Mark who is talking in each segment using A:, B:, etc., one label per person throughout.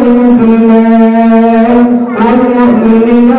A: والمسلمات والمؤمنين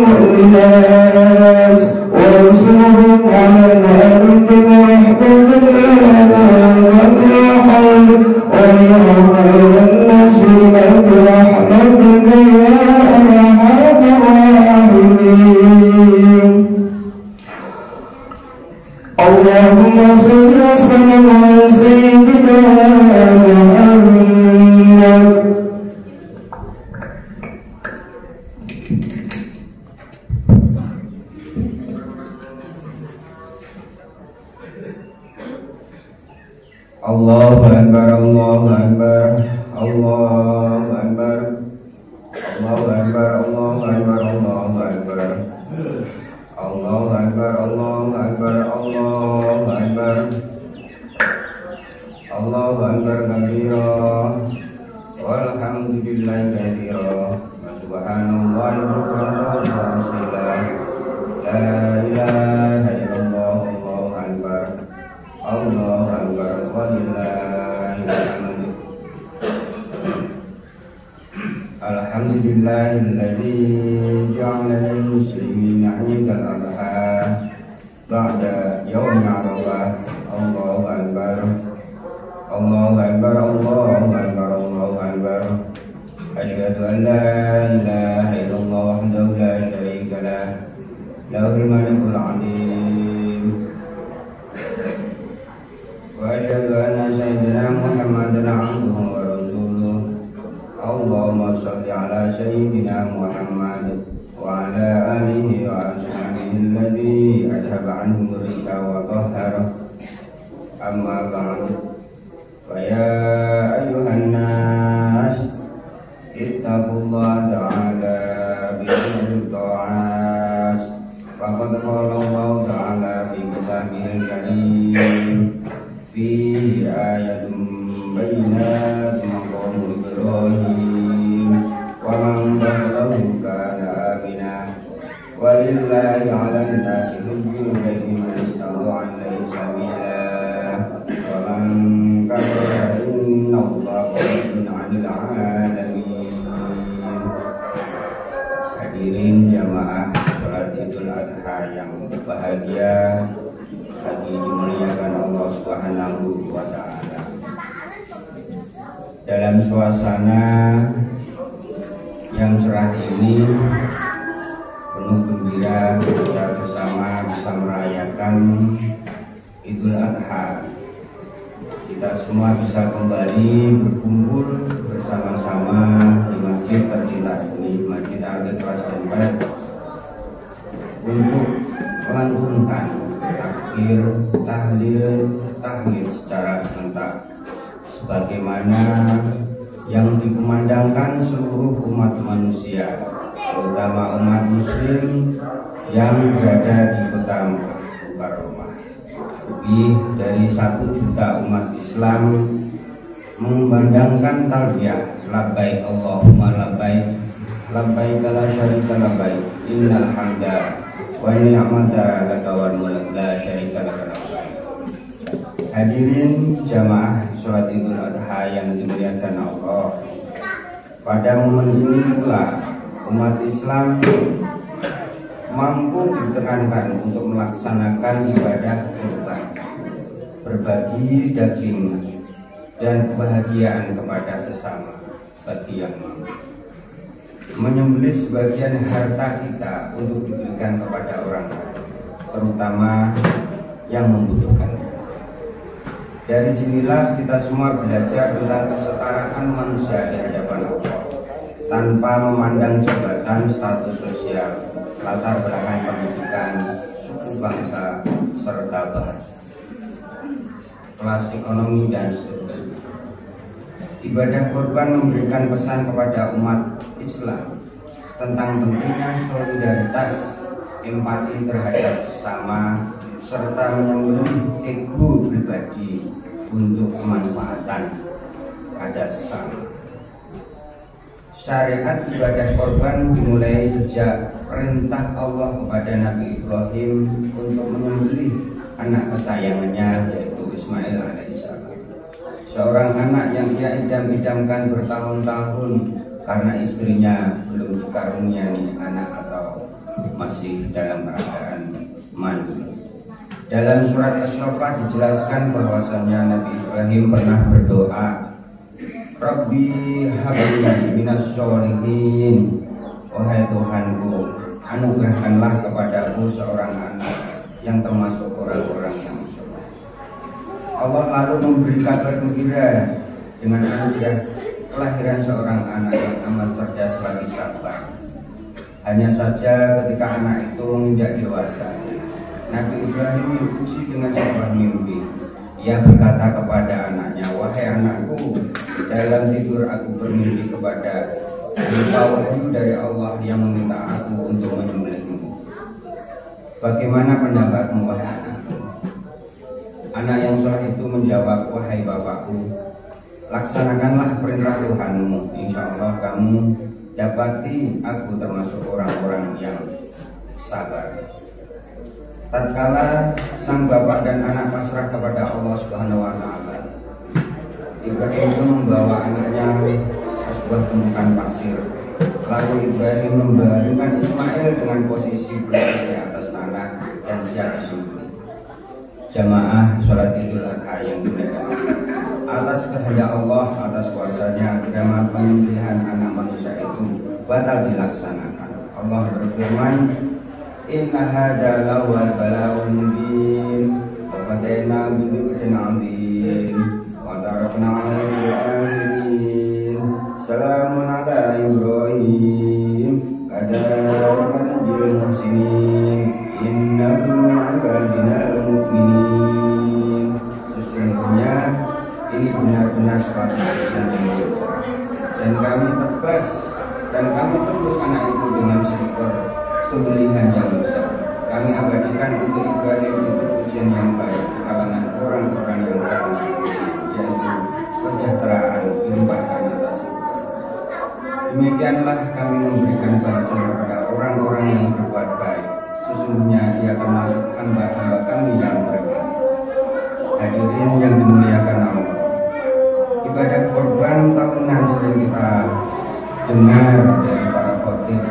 A: والمؤمنات وانصرهم على الأرض برحمتك يا حي ويا خير الناصرين برحمتك يا أرحم الراحمين. اللهم صل وسلم على سيدنا محمد. Allahu Akbar, Allahu Akbar, Allahu Akbar, Allahu Akbar, Allahu Akbar, Allahu Akbar, Allahu Akbar, Allahu Akbar, Allahu Akbar, Allahu Akbar kabira, walhamdulillahi katsira, wa subhanallahi bukratan wa asila, la ilaha illallah, Allahu Akbar, Allahu Akbar, walillahi alhamd. Alhamdulillahilladzi ja'ala lil-muslimina 'idal adha ba'da yaumi 'arafah. Allahu Akbar, Allahu Akbar, Allahu Akbar, Allahu Akbar. Asyhadu an la ilaha illallah wahdahu la syarika lah, lahul malikul 'azim. Wa asyhadu anna sayyidina Muhammadan 'abduhu wa rasuluh. Allahumma shalli ala sayyidina Muhammad wa ala alihi wa ashabihi alladhi adhaba anhum ar-risa wa tahhara. Amma ba'du, fa ya ayyuhan nas ittaqullaha ta'ala bil ta'at. Faqad qala Allah ta'ala fi kitabihil karim fihi ayatun bayyinatun maqamu Ibrahim wa man dakhalahu kana amina walillahi 'alan nasi hujjul baiti man istata'a ilaihi sabila wa man kafara inna Allaha ghaniyyun 'anil 'alamin. Hadirin jamaah salat Idul Adha yang berbahagia, lagi dimuliakan Allah Subhanahu wa ta'ala. Dalam suasana yang cerah ini, penuh gembira, kita bersama bisa merayakan Idul Adha. Kita semua bisa kembali berkumpul bersama-sama di masjid tercinta ini, Masjid Al-Ikhlas Dempet, untuk melantunkan takbir, tahlil, tahmid secara serentak sebagaimana yang dikumandangkan seluruh umat manusia, terutama umat muslim yang berada di kota Mukarramah. Lebih dari 1 juta umat Islam mengumandangkan talbiyah labbaik Allahumma labbaik, labbaik la syarika labbaik, innal hamda wa ni'mata laka wal mulk la syarika laka. Hadirin jamaah sholat Idul Adha yang dimuliakan Allah, pada momen ini pula umat Islam mampu ditekankan untuk melaksanakan ibadah kurban, berbagi daging dan kebahagiaan kepada sesama bagi yang mampu, menyembelih sebagian harta kita untuk diberikan kepada orang lain, terutama yang membutuhkan. Dari sinilah kita semua belajar tentang kesetaraan manusia di hadapan Allah, tanpa memandang jabatan, status sosial, latar belakang pendidikan, suku bangsa, serta bahasa, kelas ekonomi, dan seterusnya. Ibadah kurban memberikan pesan kepada umat Islam tentang pentingnya solidaritas, empati terhadap sesama, serta menyembelih ego pribadi untuk kemanfaatan pada sesama. Syariat ibadah korban dimulai sejak perintah Allah kepada Nabi Ibrahim untuk menyembelih anak kesayangannya, yaitu Ismail alaihissalam, seorang anak yang ia idam-idamkan bertahun-tahun karena istrinya belum dikaruniai anak atau masih dalam keadaan mandi. Dalam surat Asy-Syaffat dijelaskan bahwasannya Nabi Ibrahim pernah berdoa, Rabbi habli minas sholihin, wahai Tuhanku, anugerahkanlah kepadaku seorang anak yang termasuk orang-orang yang soleh. Allah lalu memberi kabar gembira dengan anugerah kelahiran seorang anak yang amat cerdas lagi sabar. Hanya saja ketika anak itu menginjak dewasa, Nabi Ibrahim diuji dengan sebuah mimpi. Ia berkata kepada anaknya, wahai anakku, dalam tidur aku bermimpi kepada berupa wahyu dari Allah yang meminta aku untuk menyembelihmu. Bagaimana pendapatmu wahai anakku? Anak yang soleh itu menjawab, wahai bapakku, laksanakanlah perintah Tuhanmu, insya Allah kamu dapati aku termasuk orang-orang yang sabar. Tatkala sang bapak dan anak pasrah kepada Allah Subhanahu wa taala, Ibrahim pun membawa anaknya ke sebuah tumpukan pasir. Lalu Ibrahim membaringkan Ismail dengan posisi berdiri di atas tanah dan siap disembelih. Jamaah sholat Idul Adha yang dimuliakan, atas kehendak Allah, atas kuasanya agama penyembelihan anak manusia itu batal dilaksanakan. Allah berfirman, inna hada lawal bala'un mubin wa fadaina bidzikrin 'adzim wa tarakna 'alaihi alamin. Salamun ala Ibrahim kadzalika najzil muhsinin innahu min 'ibadinal mu'minin. Sesungguhnya ini benar-benar suatu ujian yang berat, dan kami tebus anak itu dengan seekor sembelihan yang besar. Kami abadikan untuk Ibrahim itu ujian yang baik di kalangan orang-orang yang beriman, yaitu kesejahteraan dilimpahkan atas itu. Demikianlah kami memberikan balasan kepada orang-orang yang berbuat baik. Sesungguhnya ia termasuk hamba-hamba kami yang beriman. Hadirin yang dimuliakan Allah, ibadah kurban tahunan sering kita dengar dari para khotib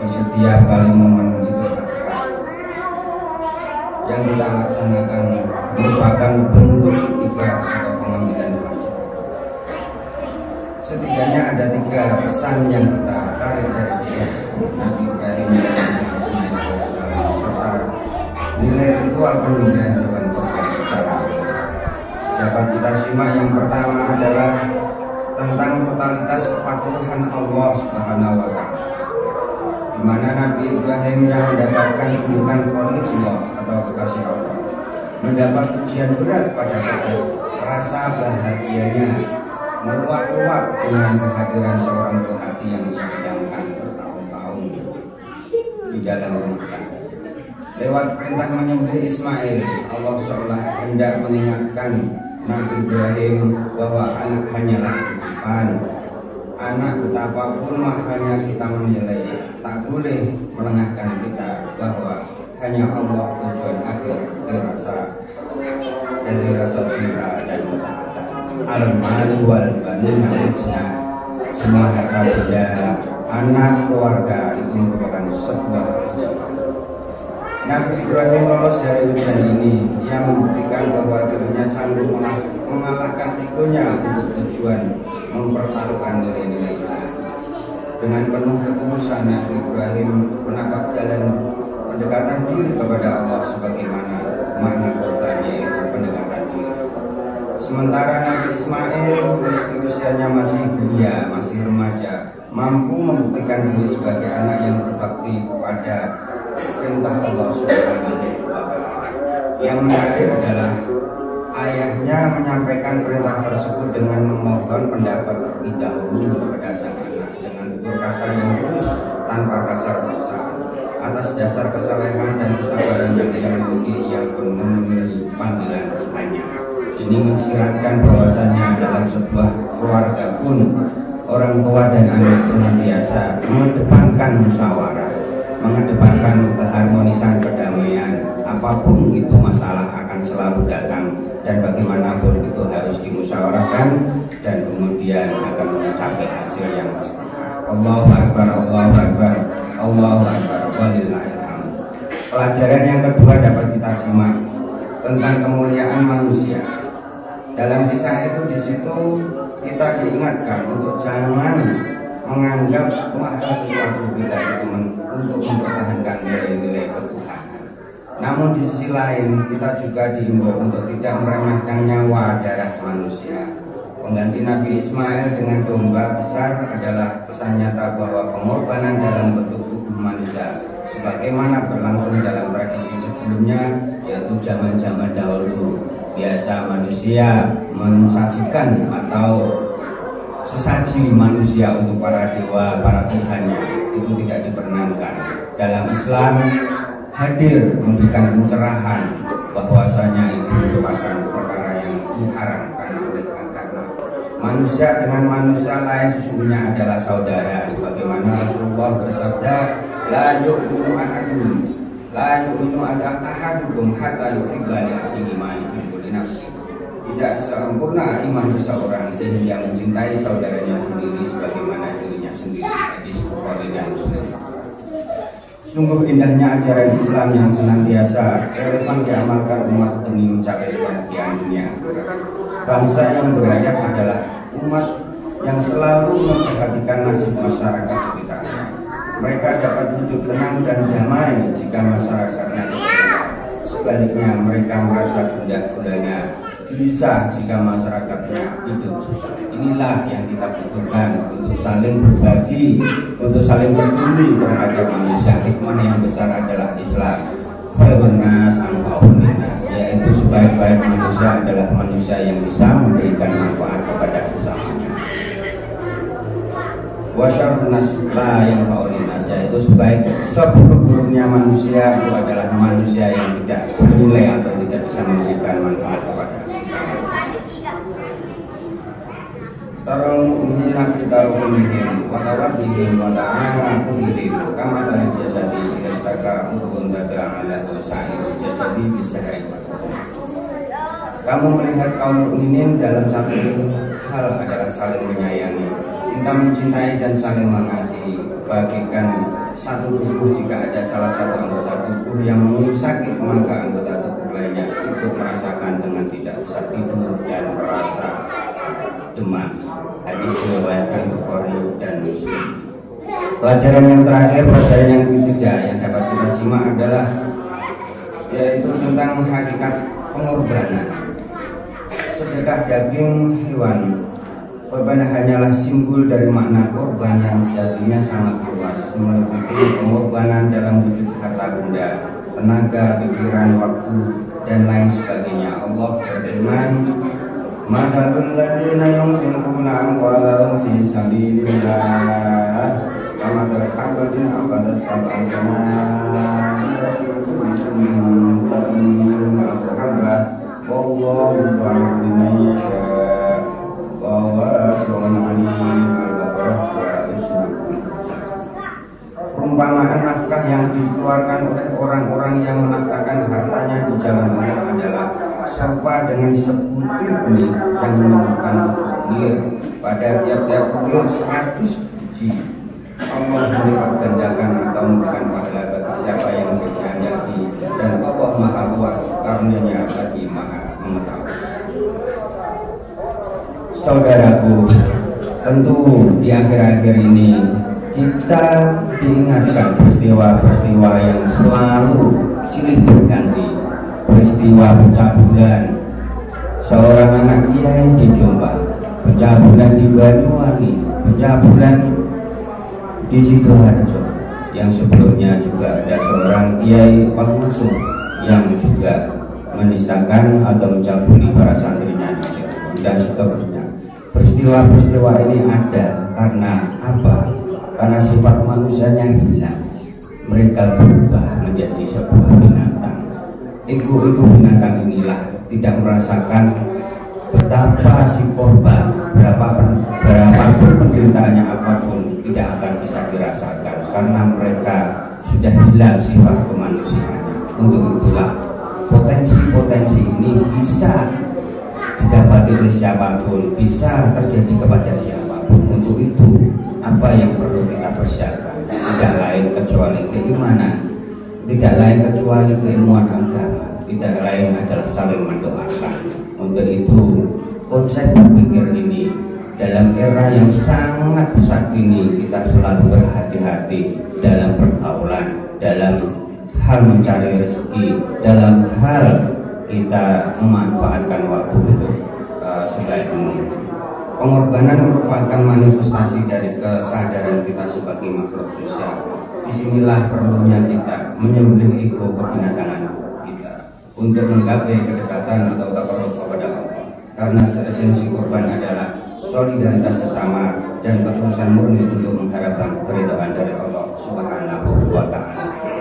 A: di setiap kali momen Idul Adha yang kita laksanakan merupakan bentuk ibadah atau pengambilan haji. Setidaknya ada 3 pesan yang kita tarik dari kisah Nabi Ibrahim dan Ismail alaihissalam serta nilai ritual penyembelihan hewan kurban secara dapat kita simak. Yang pertama adalah tentang totalitas kepatuhan Allah Subhanahu wa taala, di mana Nabi Ibrahim yang mendapatkan julukan Khalilullah atau kekasih Allah mendapat ujian berat pada saat rasa bahagianya meluap-luap dengan kehadiran seorang hati yang ia idamkan bertahun-tahun di dalam rumah tangga. Lewat perintah menyembelih Ismail, Allah seolah hendak mengingatkan Nabi Ibrahim bahwa anak hanyalah titipan. Anak betapapun mahalnya kita menilai, tak boleh melengahkan kita bahwa hanya Allah tujuan akhir dari rasa cinta dan al-malu wal banuna fitnah. Semua harta benda, anak, keluarga itu merupakan sebuah ujian. Nabi Ibrahim lolos dari ujian ini. Ia membuktikan bahwa dirinya sanggup mengalahkan egonya untuk tujuan mempertaruhkan nilai-nilai ilahi. Dengan penuh ketulusan Nabi Ibrahim menapak jalan pendekatan diri kepada Allah sebagaimana makna korbannya itu pendekatan diri. Sementara Nabi Ismail meski usianya masih belia, masih remaja, mampu membuktikan diri sebagai anak yang berbakti kepada perintah Allah Subhanahu wa taala. Yang menarik adalah ayahnya menyampaikan perintah tersebut dengan memohon pendapat terlebih dahulu kepada sang anak dengan berkata yang lurus tanpa kasar paksaan. Atas dasar kesalehan dan kesabaran yang ia miliki, ia pun memenuhi panggilan Tuhannya. Ini mensiratkan bahwasannya dalam sebuah keluarga pun orang tua dan anak senantiasa mengedepankan musyawarah, mengedepankan keharmonisan, perdamaian. Apapun itu masalah akan selalu datang, dan bagaimanapun itu harus dimusyawarahkan dan kemudian akan mencapai hasil yang Allahu Akbar, Allahu Akbar, Allahu Akbar, walillahil hamd. Pelajaran yang kedua dapat kita simak tentang kemuliaan manusia. Dalam kisah itu di situ kita diingatkan untuk jangan menganggap mahal sesuatu kita itu untuk mempertahankan nilai-nilai ketuhanan. Namun di sisi lain kita juga diimbau untuk tidak meremehkan nyawa darah manusia. Pengganti Nabi Ismail dengan domba besar adalah pesan nyata bahwa pengorbanan dalam bentuk tubuh manusia sebagaimana berlangsung dalam tradisi sebelumnya, yaitu zaman-zaman dahulu biasa manusia mensajikan atau sesaji manusia untuk para dewa, para tuhannya, itu tidak diperkenankan. Dalam Islam hadir memberikan pencerahan bahwasanya itu merupakan perkara yang diharamkan oleh agama. Manusia dengan manusia lain sesungguhnya adalah saudara, sebagaimana Rasulullah bersabda, la yu'minu ahadukum hatta yuhibba li akhihi ma yuhibbu li nafsihi. Tidak sempurna iman seseorang sehingga mencintai saudaranya sendiri sebagaimana dirinya sendiri. Hadis Bukhari dan Muslim. Sungguh indahnya ajaran Islam yang senantiasa relevan diamalkan umat demi mencapai kebahagiaan dunia. Bangsa yang beradab adalah umat yang selalu memperhatikan nasib masyarakat sekitarnya. Mereka dapat hidup tenang dan damai jika masyarakatnya terkenal. Sebaliknya mereka merasa gundah-gulana bisa jika masyarakatnya hidup susah. Inilah yang kita butuhkan untuk saling berbagi, untuk saling peduli terhadap manusia. Hikmah yang besar adalah Islam. Khairun nas anfa'uhum linnas, yaitu sebaik-baik manusia adalah manusia yang bisa memberikan manfaat kepada sesamanya. Wa syarrun nas la yanfa'u linnas, yaitu seburuk-buruknya manusia itu adalah manusia yang tidak bernilai atau tidak bisa memberikan manfaat kepada sesama. Tarul mu'minina fi tarumihim wa tawaddihim wa ta'amuhim kama tali jasadi istaka urun daga ala sa'ir jasadi bisahari. Kamu melihat kaum mukminin dalam satu hal adalah saling menyayangi, cinta mencintai dan saling mengasihi. Bagikan satu tubuh jika ada salah satu anggota tubuh yang sakit, maka anggota tubuh lainnya ikut merasakan dengan tidak bisa tidur dan merasa demam. Hadis diriwayatkan Bukhari dan Muslim. Pelajaran yang terakhir, pelajaran yang ketiga yang dapat kita simak adalah yaitu tentang hakikat pengorbanan. Sedekah daging hewan korban hanyalah simbol dari makna korban yang sejatinya sangat luas, meliputi pengorbanan dalam wujud harta benda, tenaga, pikiran, waktu, dan lain sebagainya. Allah berfirman, "Mathalul ladzina yunfiquna amwalahum fi sabilillah kamathali habatin ambatat sab'a sanabil fi kulli sunnatin habba wallahu yudhi'u liman yasha'." Perumpamaan nafkah yang dikeluarkan oleh orang-orang yang menafkahkan hartanya di jalan Allah adalah serupa dengan sebutir benih yang menumbuhkan 7 bulir. Pada tiap-tiap bulir 100 biji. Allah melipat gandakan atau memberikan pahala bagi siapa yang dikehendaki, dan Allah Maha Luas karunia-Nya bagi Maha Mengetahui. Saudaraku, tentu di akhir-akhir ini kita diingatkan peristiwa-peristiwa yang selalu silih berganti. Peristiwa pencabulan seorang anak kiai di Jombang, pencabulan di Banyuwangi, pencabulan di Sidoarjo, yang sebelumnya juga ada seorang kiai pengasuh yang juga menistakan atau mencabuli para santrinya di Cirebon dan seterusnya. Peristiwa-peristiwa ini ada karena apa? Karena sifat manusianya hilang. Mereka berubah menjadi sebuah binatang. Ego-ego binatang inilah tidak merasakan betapa si korban, berapapun penderitaannya apapun tidak akan bisa dirasakan karena mereka sudah hilang sifat kemanusiaan. Untuk itulah potensi-potensi ini bisa didapati oleh siapapun, bisa terjadi kepada siapapun. Untuk itu, apa yang perlu kita persiapkan? Tidak lain kecuali keimanan, tidak lain kecuali keilmuan agama, tidak lain adalah saling mendoakan. Untuk itu, konsep berpikir ini dalam era yang sangat besar ini, kita selalu berhati-hati dalam pergaulan, dalam hal mencari rezeki, dalam hal kita memanfaatkan waktu untuk sebaik mungkin. Pengorbanan merupakan manifestasi dari kesadaran kita sebagai makhluk sosial. Disinilah perlunya kita menyembelih ego kebinatangan kita untuk menggapai kedekatan atau taqarrub kepada Allah. Karena esensi korban adalah solidaritas sesama dan ketulusan murni untuk mengharapkan keridhaan dari Allah Subhanahu wa Ta'ala.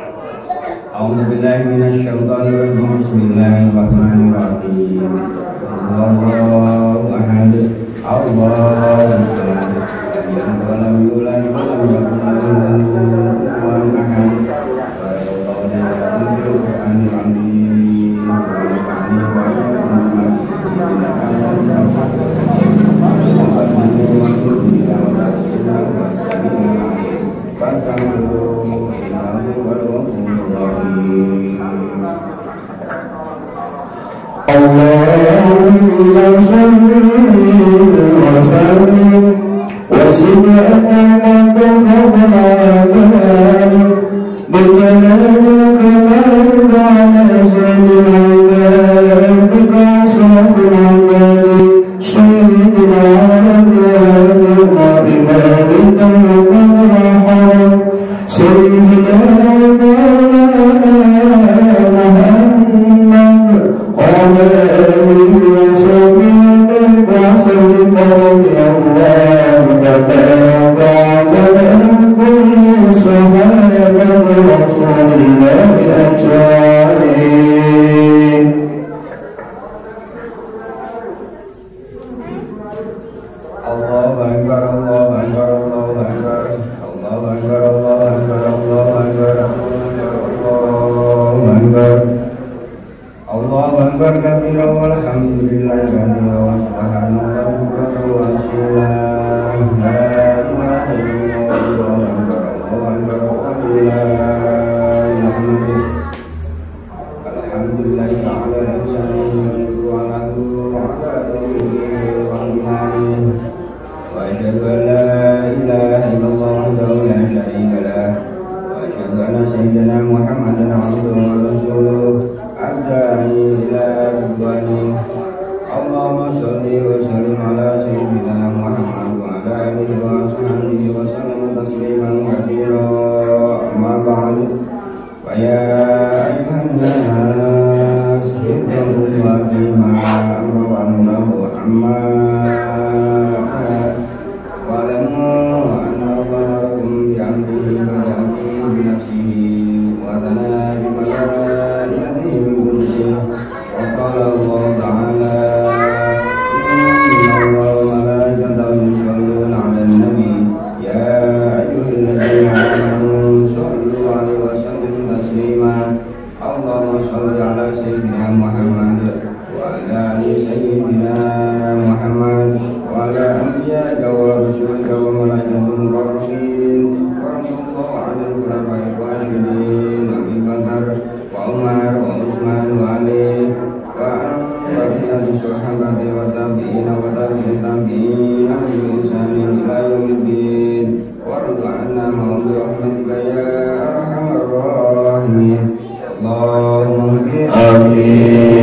A: A'udzubillahi minasyaitonirrajim. Bismillahirrahmanirrahim. Allahu ahad. Allahu samad. Lam yulad wa lam yakul lahu kufuwan ahad.
B: Allahumma salli wa sallim wa zid ala
A: Amin.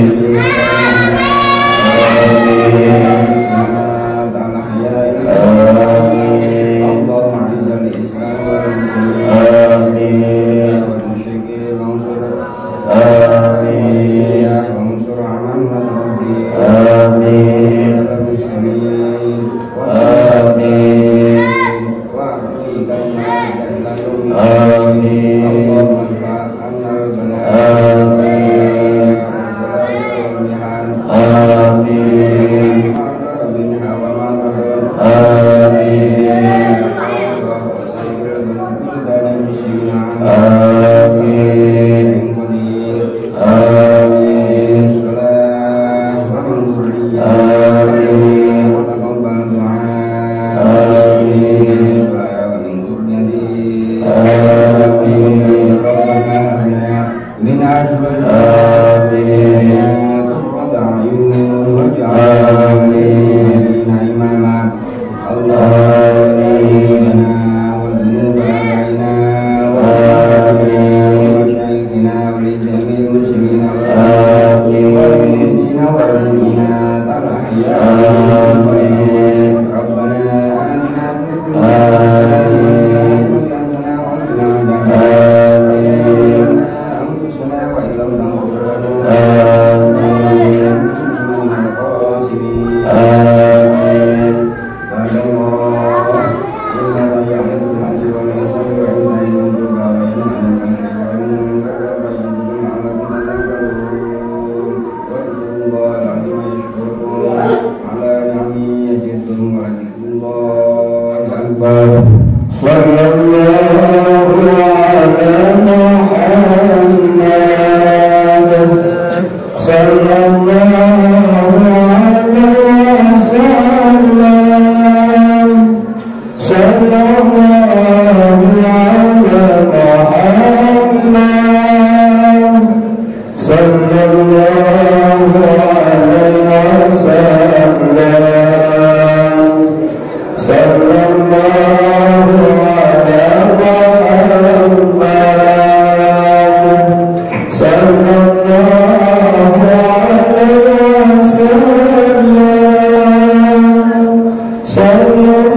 B: Sallallahu